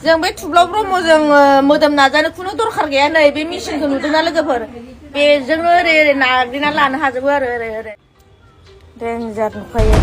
जों बे थुब्लाव ब्रह्मजों मोदोम नाजानो खुनु दरखार गैया नै बे मेसिनखौ नुदोंना लोगोफोर बेजोंनो ओरै ओरै नाग्लिना लानो हाजोबो आरो ओरै ओरै देन्जार नुखायो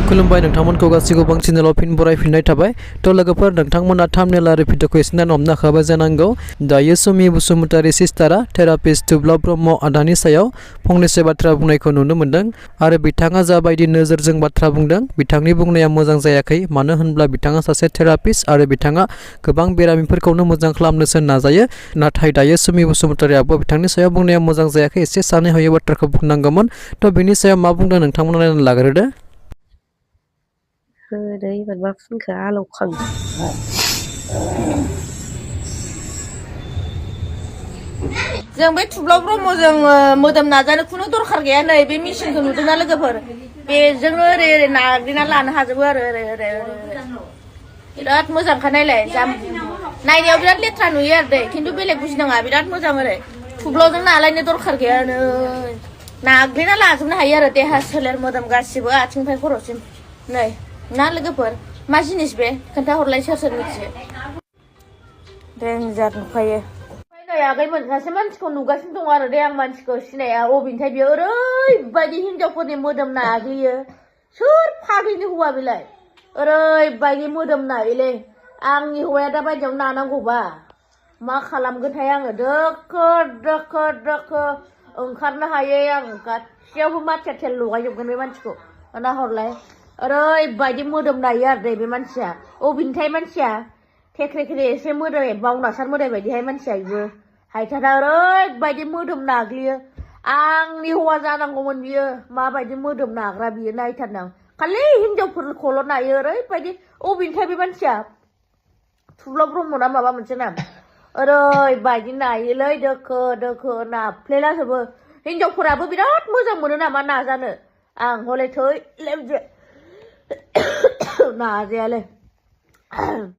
खुलुमबाय नोंथांमोनखौ गासिखौबो आं चेनेलाव फिन बरायफिननाय थाबाय थ' लोगोफोर नोंथांमोना थाम्बनेल आरो भिडिअखौ एसे नायना हमनो हाखाबाय जानांगौ दायो सुमि बसुमतारी सिस्टारा थेरापिस्ट थुब्लाव ब्रह्म आदानि सायाव फंनैसो बाथ्रा बुंनायखौ नुनो मोन्दों आरो बिथाङा जाबायदि नोजोरजों बाथ्रा बुंदों बिथांनि बुंनाया मोजां जायाखै मानो होनब्ला बिथाङा सासे थेरापिस्ट आरो बिथाङा गोबां बेरामिफोरखौनो मोजां खालामनोसो नाजायो नाथाय दायो सुमि बसुमतारीआबो बिथांनि सायाव बुंनाया मोजां जायाखै एसे सानै हयै बाथ्राखौ बुंनांगौमोन थ' बेनि सायाव मा बुंदों नोंथांमोना नायनानै लाग्रोदो Đây bạn bác phân khá lộc khẩn जों बे थुब्लाव ब्रह्मजों मोदोम नाजानो खुनु दरखार गैया नै बे मेसिनखौ नुदोंना लोगोफोर बेजोंनो ओरै ओरै नाग्लिना लानो हाजोबो आरो ओरै ओरै बिराद मोजांखा नायलाय नायनायाव बिराद लेथ्रा नुयो आरो दै खिन्थु बेलेग बुजिनाङा बिराद मोजां ओरै थुब्लावजों नालायनो दरखार गैया नै नाग्लिना लाजोबनो हायो आरो देहा सोलेर मोदोम गासिबो आथिंनिफ्राय खर'सिम नै ना लोगोफोर मा जिनिस बे खोन्थाहरलाय सोर सोर मिथियो देन्जार नुखायो नै आगैमोन सासे मानसिखौ नुगासिनो दं आरो दे आं मानसिखौ सिनाया अबेनिथाय बियो ओरैबायदि हिनजावफोरनि मोदोम नाग्लियो सोर फाग्लिनि हौवा बेलाय ओरैबायदि मोदोम नायोलै आंनि हौवाया दा बायदियाव नानांगौबा मा खालामगोनथाय आङो दोखो दोखो दोखो ओंखारनो हायै आं गासैयावबो माथिया तेल लगायजोबगोन बे मानसिखौ नाहरलाय ओरैबायदि मोदोम नायो आरो दे बे मानसिया अबेनिथाय मानसिया थेख्रे एसे मोदाय बावनासार मोदाय बायदिहाय मानसिया बेबो हायथाना ओरैबायदि मोदोम नाग्लियो आंनि हौवा जानांगौमोन बियो माबायदि मोदोम नाग्रा बियो नायथारनां खालि हिनजावफोरखौल' नायो ओरैबायदि अबेनिथाय बे मानसिया थुब्लाव ब्रह्म ना माबा मोनसे नाम ओरैबायदि नायोलै दोखो दोखो नाफ्लेलाजोबो हिनजावफोराबो बिराद मोजां मोनो नामा नाजानो आं हले थै लेमजे नाजायालै